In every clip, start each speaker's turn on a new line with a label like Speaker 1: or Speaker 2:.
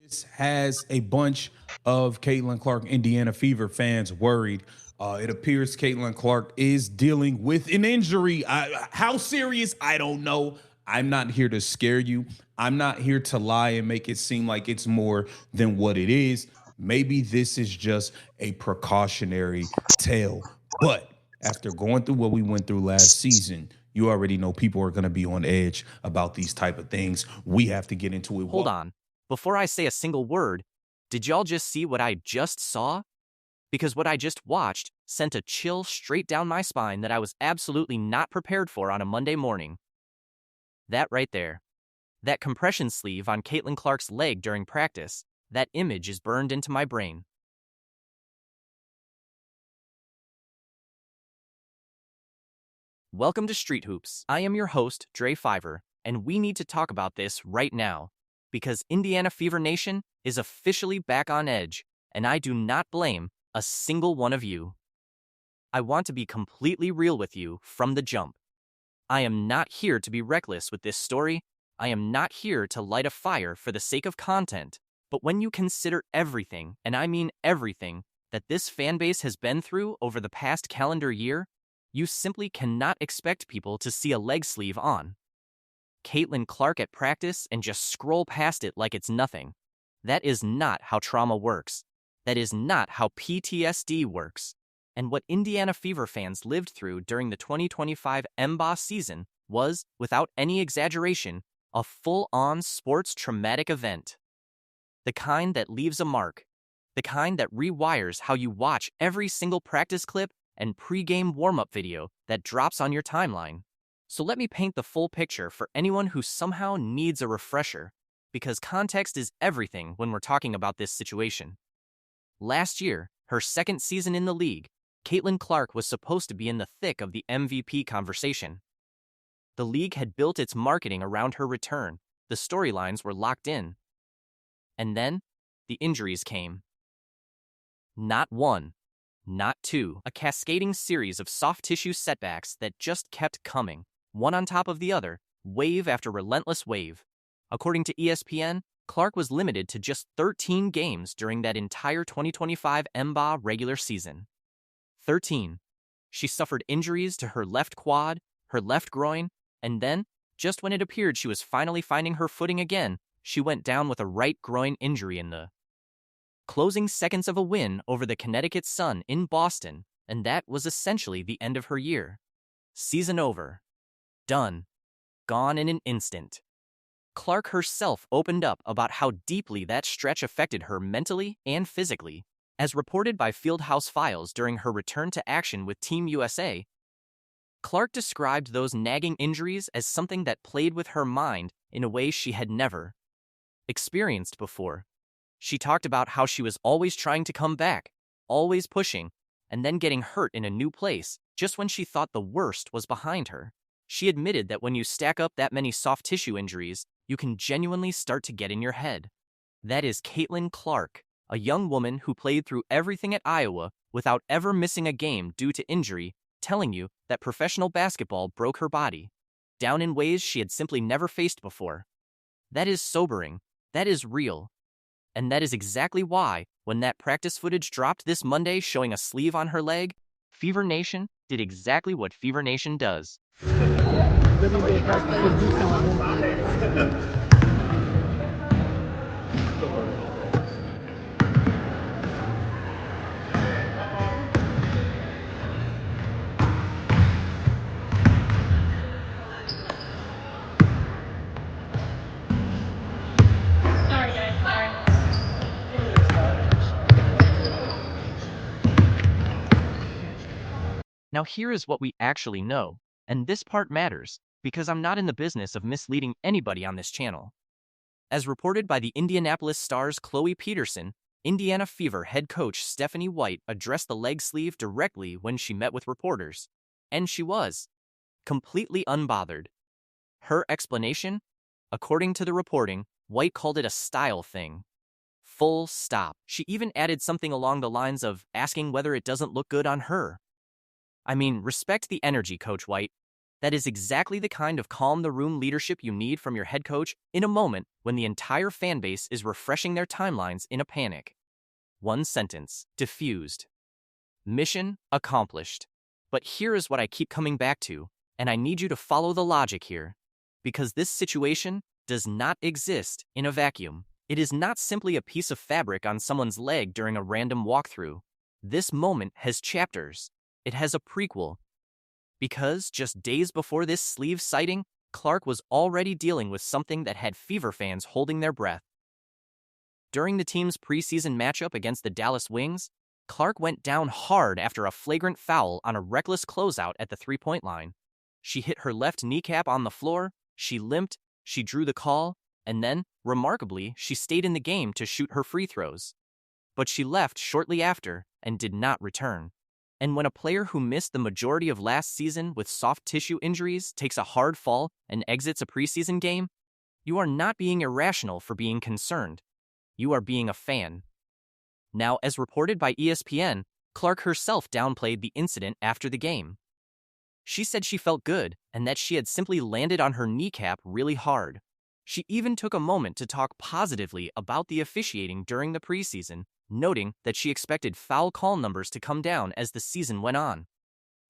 Speaker 1: This has a bunch of Caitlin Clark Indiana Fever fans worried. It appears Caitlin Clark is dealing with an injury. How serious? I don't know. I'm not here to scare you. I'm not here to lie and make it seem like it's more than what it is. Maybe this is just a precautionary tale. But after going through what we went through last season, you already know people are going to be on edge about these type of things. We have to get into it.
Speaker 2: Hold on. Before I say a single word, did y'all just see what I just saw? Because what I just watched sent a chill straight down my spine that I was absolutely not prepared for on a Monday morning. That right there. That compression sleeve on Caitlin Clark's leg during practice, that image is burned into my brain. Welcome to Street Hoops. I am your host, Dre Fiver, and we need to talk about this right now. Because Indiana Fever Nation is officially back on edge, and I do not blame a single one of you. I want to be completely real with you from the jump. I am not here to be reckless with this story. I am not here to light a fire for the sake of content. But when you consider everything, and I mean everything, that this fanbase has been through over the past calendar year, you simply cannot expect people to see a leg sleeve on Caitlin Clark at practice and just scroll past it like it's nothing. That is not how trauma works. That is not how PTSD works. And what Indiana Fever fans lived through during the 2025 Wnba season was, without any exaggeration, a full-on sports traumatic event. The kind that leaves a mark. The kind that rewires how you watch every single practice clip and pre-game warm-up video that drops on your timeline. So let me paint the full picture for anyone who somehow needs a refresher, because context is everything when we're talking about this situation. Last year, her second season in the league, Caitlin Clark was supposed to be in the thick of the MVP conversation. The league had built its marketing around her return, the storylines were locked in. And then, the injuries came. Not one, not two, a cascading series of soft tissue setbacks that just kept coming, one on top of the other, wave after relentless wave. According to ESPN, Clark was limited to just 13 games during that entire 2025 Wnba regular season. 13. She suffered injuries to her left quad, her left groin, and then, just when it appeared she was finally finding her footing again, she went down with a right groin injury in the closing seconds of a win over the Connecticut Sun in Boston, and that was essentially the end of her year. Season over. Done. Gone in an instant. Clark herself opened up about how deeply that stretch affected her mentally and physically. As reported by Fieldhouse Files during her return to action with Team USA, Clark described those nagging injuries as something that played with her mind in a way she had never experienced before. She talked about how she was always trying to come back, always pushing, and then getting hurt in a new place just when she thought the worst was behind her. She admitted that when you stack up that many soft tissue injuries, you can genuinely start to get in your head. That is Caitlin Clark, a young woman who played through everything at Iowa without ever missing a game due to injury, telling you that professional basketball broke her body down in ways she had simply never faced before. That is sobering. That is real. And that is exactly why, when that practice footage dropped this Monday showing a sleeve on her leg, Fever Nation did exactly what Fever Nation does.
Speaker 3: Sorry, guys.
Speaker 2: Now here is what we actually know, and this part matters, because I'm not in the business of misleading anybody on this channel. As reported by the Indianapolis Star's Chloe Peterson, Indiana Fever head coach Stephanie White addressed the leg sleeve directly when she met with reporters. And she was completely unbothered. Her explanation? According to the reporting, White called it a style thing. Full stop. She even added something along the lines of asking whether it doesn't look good on her. I mean, respect the energy, Coach White. That is exactly the kind of calm the room leadership you need from your head coach in a moment when the entire fan base is refreshing their timelines in a panic. One sentence: diffused. Mission accomplished. But here is what I keep coming back to, and I need you to follow the logic here. Because this situation does not exist in a vacuum. It is not simply a piece of fabric on someone's leg during a random walkthrough. This moment has chapters. It has a prequel. Because just days before this sleeve sighting, Clark was already dealing with something that had Fever fans holding their breath. During the team's preseason matchup against the Dallas Wings, Clark went down hard after a flagrant foul on a reckless closeout at the three-point line. She hit her left kneecap on the floor, she limped, she drew the call, and then, remarkably, she stayed in the game to shoot her free throws. But she left shortly after and did not return. And when a player who missed the majority of last season with soft tissue injuries takes a hard fall and exits a preseason game, you are not being irrational for being concerned. You are being a fan. Now, as reported by ESPN, Clark herself downplayed the incident after the game. She said she felt good and that she had simply landed on her kneecap really hard. She even took a moment to talk positively about the officiating during the preseason, noting that she expected foul call numbers to come down as the season went on.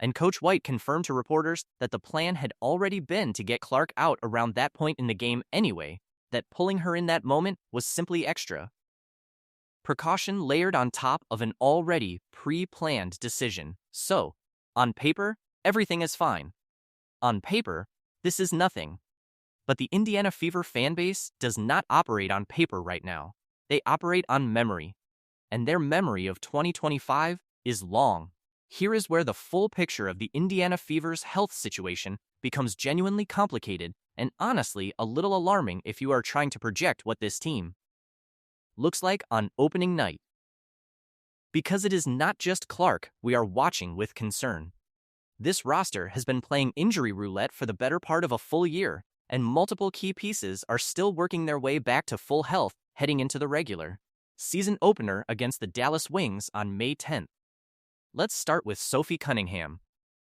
Speaker 2: And Coach White confirmed to reporters that the plan had already been to get Clark out around that point in the game anyway, that pulling her in that moment was simply extra. Precaution layered on top of an already pre-planned decision. So, on paper, everything is fine. On paper, this is nothing. But the Indiana Fever fanbase does not operate on paper right now. They operate on memory. And their memory of 2025 is long. Here is where the full picture of the Indiana Fever's health situation becomes genuinely complicated and honestly a little alarming if you are trying to project what this team looks like on opening night. Because it is not just Clark we are watching with concern. This roster has been playing injury roulette for the better part of a full year, and multiple key pieces are still working their way back to full health heading into the regular season opener against the Dallas Wings on May 10th. Let's start with Sophie Cunningham.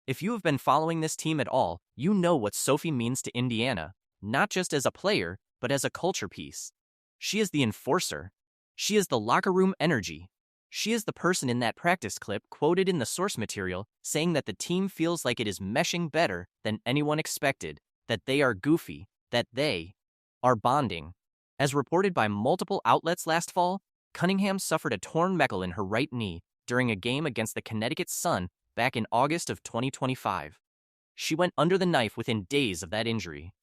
Speaker 2: If you have been following this team at all, you know what Sophie means to Indiana, not just as a player, but as a culture piece. She is the enforcer. She is the locker room energy. She is the person in that practice clip quoted in the source material saying that the team feels like it is meshing better than anyone expected, that they are goofy, that they are bonding. As reported by multiple outlets last fall, Cunningham suffered a torn Meckel in her right knee during a game against the Connecticut Sun back in August of 2025. She went under the knife within days of that injury.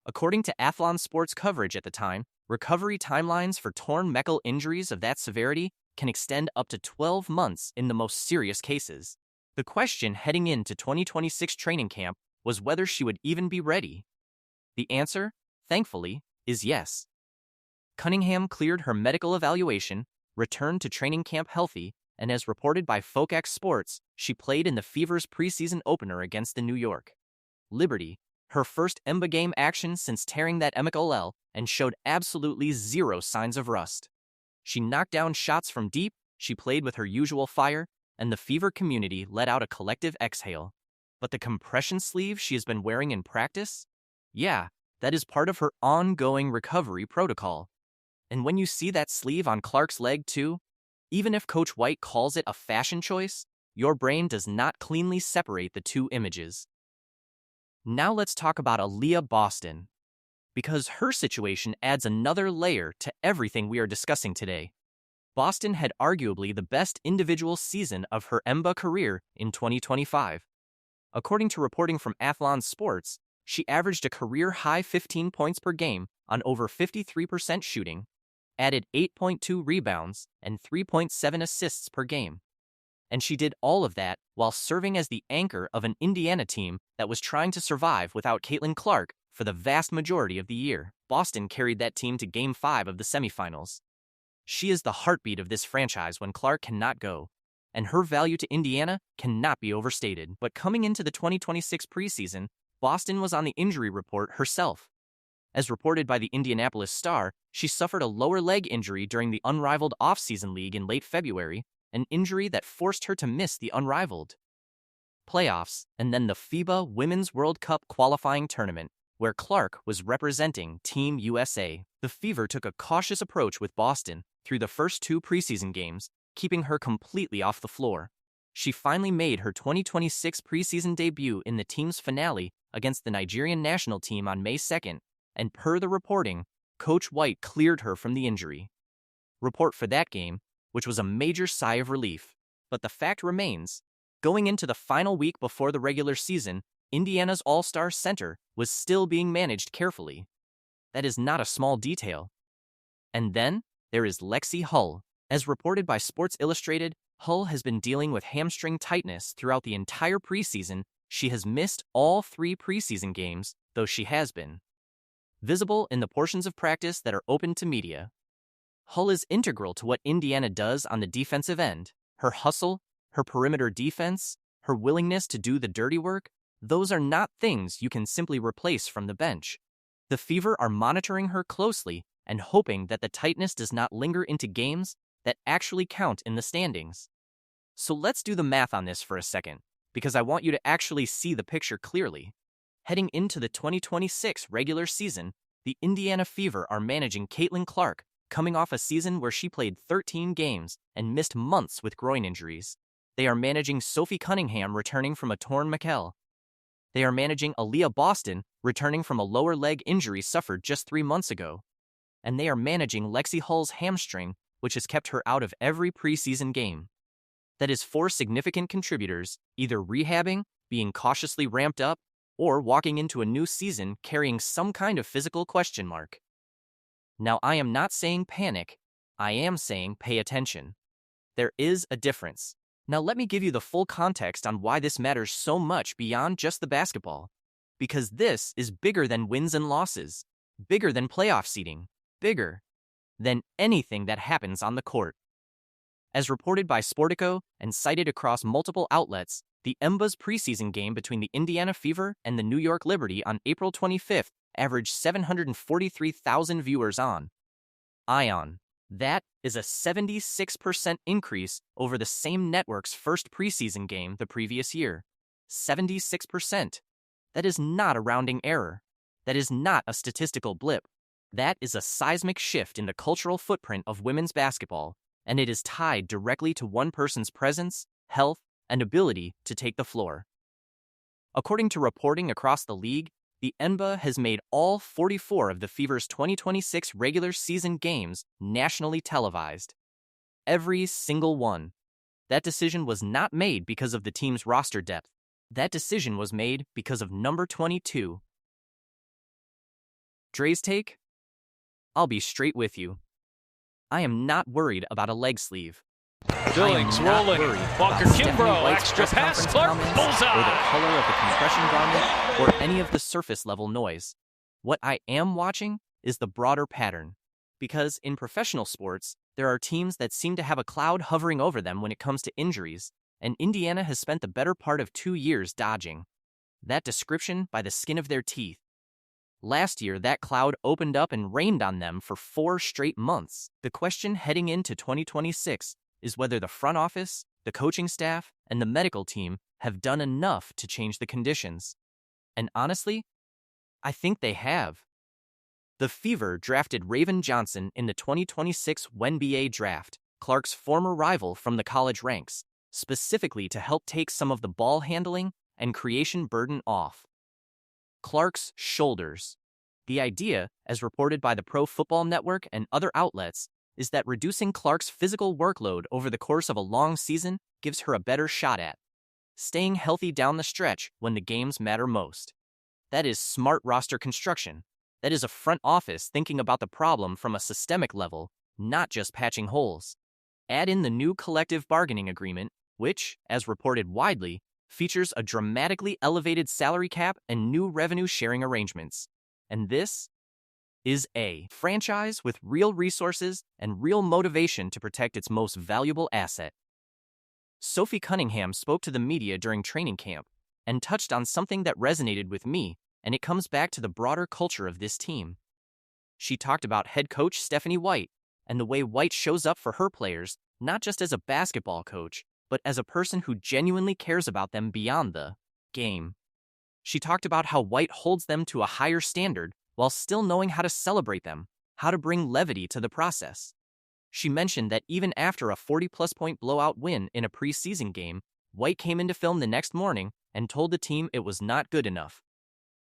Speaker 2: According to Athlon Sports coverage at the time, recovery timelines for torn Meckel injuries of that severity can extend up to 12 months in the most serious cases. The question heading into 2026 training camp was whether she would even be ready. The answer, thankfully, is yes. Cunningham cleared her medical evaluation, returned to training camp healthy, and as reported by Focax Sports, she played in the Fever's preseason opener against the New York Liberty, her first Wnba game action since tearing that McLL, and showed absolutely zero signs of rust. She knocked down shots from deep, she played with her usual fire, and the Fever community let out a collective exhale. But the compression sleeve she has been wearing in practice? Yeah, that is part of her ongoing recovery protocol. And when you see that sleeve on Clark's leg too, even if Coach White calls it a fashion choice, your brain does not cleanly separate the two images. Now let's talk about Aaliyah Boston, because her situation adds another layer to everything we are discussing today. Boston had arguably the best individual season of her Wnba career in 2025. According to reporting from Athlon Sports, she averaged a career-high 15 points per game on over 53% shooting, added 8.2 rebounds and 3.7 assists per game. And she did all of that while serving as the anchor of an Indiana team that was trying to survive without Caitlin Clark for the vast majority of the year. Boston carried that team to Game 5 of the semifinals. She is the heartbeat of this franchise when Clark cannot go, and her value to Indiana cannot be overstated. But coming into the 2026 preseason, Boston was on the injury report herself. As reported by the Indianapolis Star, she suffered a lower leg injury during the unrivaled off-season league in late February, an injury that forced her to miss the unrivaled playoffs, and then the FIBA Women's World Cup qualifying tournament, where Clark was representing Team USA. The Fever took a cautious approach with Boston through the first 2 preseason games, keeping her completely off the floor. She finally made her 2026 preseason debut in the team's finale against the Nigerian national team on May 2nd, and per the reporting, Coach White cleared her from the injury report for that game, which was a major sigh of relief. But the fact remains, going into the final week before the regular season, Indiana's all-star center was still being managed carefully. That is not a small detail. And then there is Lexi Hull. As reported by Sports Illustrated, Hull has been dealing with hamstring tightness throughout the entire preseason. She has missed all 3 preseason games, though she has been visible in the portions of practice that are open to media. Hull is integral to what Indiana does on the defensive end. Her hustle, her perimeter defense, her willingness to do the dirty work, those are not things you can simply replace from the bench. The Fever are monitoring her closely and hoping that the tightness does not linger into games that actually count in the standings. So let's do the math on this for a second, because I want you to actually see the picture clearly. Heading into the 2026 regular season, the Indiana Fever are managing Caitlin Clark, coming off a season where she played 13 games and missed months with groin injuries. They are managing Sophie Cunningham returning from a torn McL. They are managing Aaliyah Boston returning from a lower leg injury suffered just 3 months ago. And they are managing Lexi Hull's hamstring, which has kept her out of every preseason game. That is 4 significant contributors, either rehabbing, being cautiously ramped up, or walking into a new season carrying some kind of physical question mark. Now, I am not saying panic, I am saying pay attention. There is a difference. Now let me give you the full context on why this matters so much beyond just the basketball. Because this is bigger than wins and losses, bigger than playoff seeding, bigger than anything that happens on the court. As reported by Sportico and cited across multiple outlets, the Wnba's preseason game between the Indiana Fever and the New York Liberty on April 25th averaged 743,000 viewers on ION. That is a 76% increase over the same network's first preseason game the previous year. 76%. That is not a rounding error. That is not a statistical blip. That is a seismic shift in the cultural footprint of women's basketball, and it is tied directly to one person's presence, health, and ability to take the floor. According to reporting across the league, the Wnba has made all 44 of the Fever's 2026 regular season games nationally televised. Every single one. That decision was not made because of the team's roster depth. That decision was made because of number 22. Dre's take? I'll be straight with you. I am not worried about a leg sleeve.
Speaker 3: Billings rolling. Walker Kimbrough, extra pass, Clark, bullseye.
Speaker 2: Or the color of the compression garment, or any of the surface level noise. What I am watching is the broader pattern. Because in professional sports, there are teams that seem to have a cloud hovering over them when it comes to injuries, and Indiana has spent the better part of 2 years dodging that description by the skin of their teeth. Last year, that cloud opened up and rained on them for 4 straight months. The question heading into 2026 is whether the front office, the coaching staff, and the medical team have done enough to change the conditions. And honestly, I think they have. The Fever drafted Raven Johnson in the 2026 Wnba draft, Clark's former rival from the college ranks, specifically to help take some of the ball handling and creation burden off Clark's shoulders. The idea, as reported by the Pro Football Network and other outlets, is that reducing Clark's physical workload over the course of a long season gives her a better shot at staying healthy down the stretch when the games matter most. That is smart roster construction. That is a front office thinking about the problem from a systemic level, not just patching holes. Add in the new collective bargaining agreement, which, as reported widely, features a dramatically elevated salary cap and new revenue sharing arrangements. And this is a franchise with real resources and real motivation to protect its most valuable asset. Sophie Cunningham spoke to the media during training camp and touched on something that resonated with me, and it comes back to the broader culture of this team. She talked about head coach Stephanie White and the way White shows up for her players, not just as a basketball coach, but as a person who genuinely cares about them beyond the game. She talked about how White holds them to a higher standard while still knowing how to celebrate them, how to bring levity to the process. She mentioned that even after a 40-plus point blowout win in a preseason game, White came into film the next morning and told the team it was not good enough.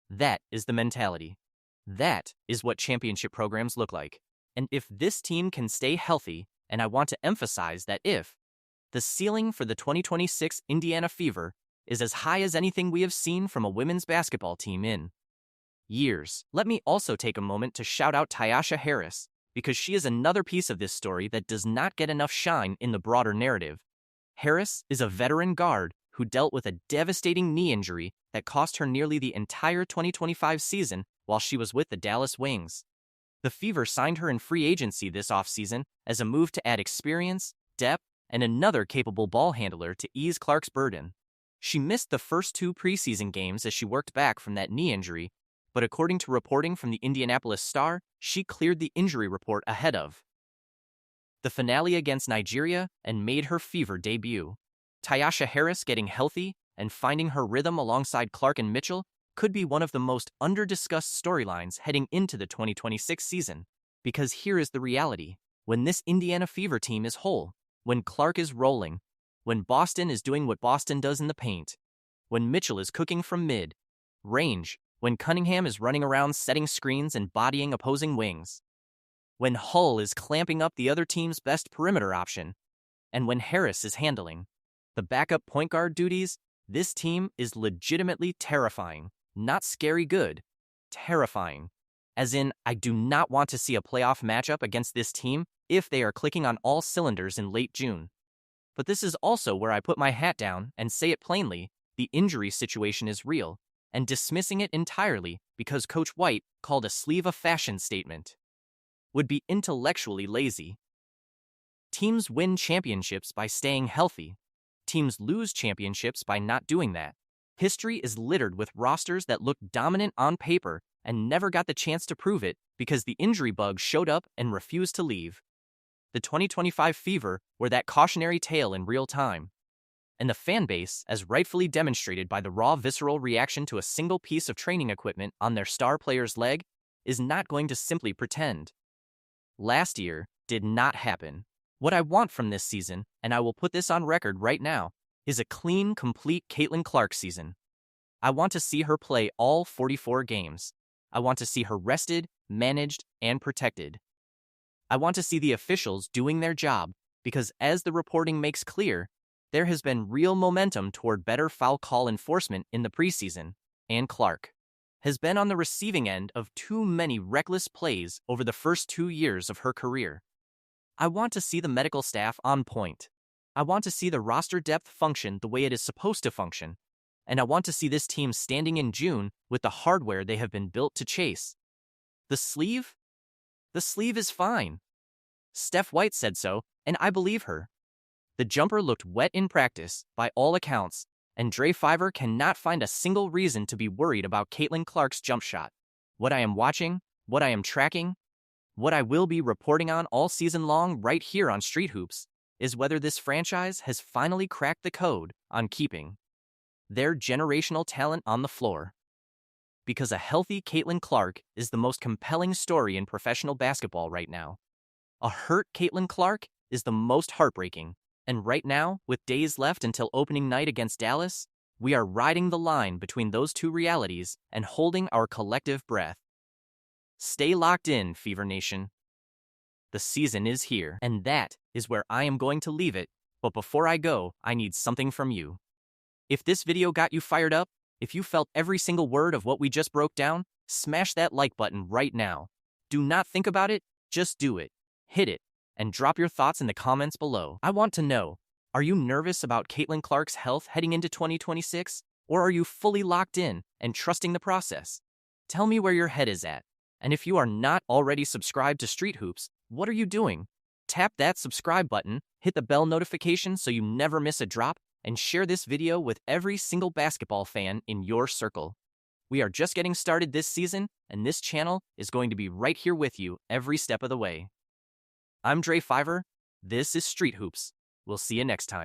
Speaker 2: That is the mentality. That is what championship programs look like. And if this team can stay healthy, and I want to emphasize that if, the ceiling for the 2026 Indiana Fever is as high as anything we have seen from a women's basketball team in years. Let me also take a moment to shout out Tyasha Harris, because she is another piece of this story that does not get enough shine in the broader narrative. Harris is a veteran guard who dealt with a devastating knee injury that cost her nearly the entire 2025 season while she was with the Dallas Wings. The Fever signed her in free agency this offseason as a move to add experience, depth, and another capable ball handler to ease Clark's burden. She missed the first 2 preseason games as she worked back from that knee injury, but according to reporting from the Indianapolis Star, she cleared the injury report ahead of the finale against Nigeria and made her Fever debut. Tyasha Harris getting healthy and finding her rhythm alongside Clark and Mitchell could be one of the most under-discussed storylines heading into the 2026 season. Because here is the reality. When this Indiana Fever team is whole, when Clark is rolling, when Boston is doing what Boston does in the paint, when Mitchell is cooking from mid-range, when Cunningham is running around setting screens and bodying opposing wings, when Hull is clamping up the other team's best perimeter option, and when Harris is handling the backup point guard duties, this team is legitimately terrifying. Not scary good, terrifying. As in, I do not want to see a playoff matchup against this team if they are clicking on all cylinders in late June. But this is also where I put my hat down and say it plainly, the injury situation is real, and dismissing it entirely because Coach White called a sleeve a fashion statement would be intellectually lazy. Teams win championships by staying healthy. Teams lose championships by not doing that. History is littered with rosters that looked dominant on paper and never got the chance to prove it because the injury bug showed up and refused to leave. The 2025 Fever were that cautionary tale in real time. And the fan base, as rightfully demonstrated by the raw visceral reaction to a single piece of training equipment on their star player's leg, is not going to simply pretend. Last year did not happen. What I want from this season, and I will put this on record right now, is a clean, complete Caitlin Clark season. I want to see her play all 44 games. I want to see her rested, managed, and protected. I want to see the officials doing their job, because as the reporting makes clear, there has been real momentum toward better foul call enforcement in the preseason, and Clark has been on the receiving end of too many reckless plays over the first 2 years of her career. I want to see the medical staff on point. I want to see the roster depth function the way it is supposed to function. And I want to see this team standing in June with the hardware they have been built to chase. The sleeve? The sleeve is fine. Steph White said so, and I believe her. The jumper looked wet in practice, by all accounts, and Wnba cannot find a single reason to be worried about Caitlin Clark's jump shot. What I am watching, what I am tracking, what I will be reporting on all season long right here on Street Hoops, is whether this franchise has finally cracked the code on keeping their generational talent on the floor. Because a healthy Caitlin Clark is the most compelling story in professional basketball right now. A hurt Caitlin Clark is the most heartbreaking. And right now, with days left until opening night against Dallas, we are riding the line between those two realities and holding our collective breath. Stay locked in, Fever Nation. The season is here, and that is where I am going to leave it. But before I go, I need something from you. If this video got you fired up, if you felt every single word of what we just broke down, smash that like button right now. Do not think about it, just do it. Hit it. And drop your thoughts in the comments below. I want to know, are you nervous about Caitlin Clark's health heading into 2026? Or are you fully locked in and trusting the process? Tell me where your head is at. And if you are not already subscribed to Street Hoops, what are you doing? Tap that subscribe button, hit the bell notification so you never miss a drop, and share this video with every single basketball fan in your circle. We are just getting started this season, and this channel is going to be right here with you every step of the way. I'm Wnba. This is Street Hoops. We'll see you next time.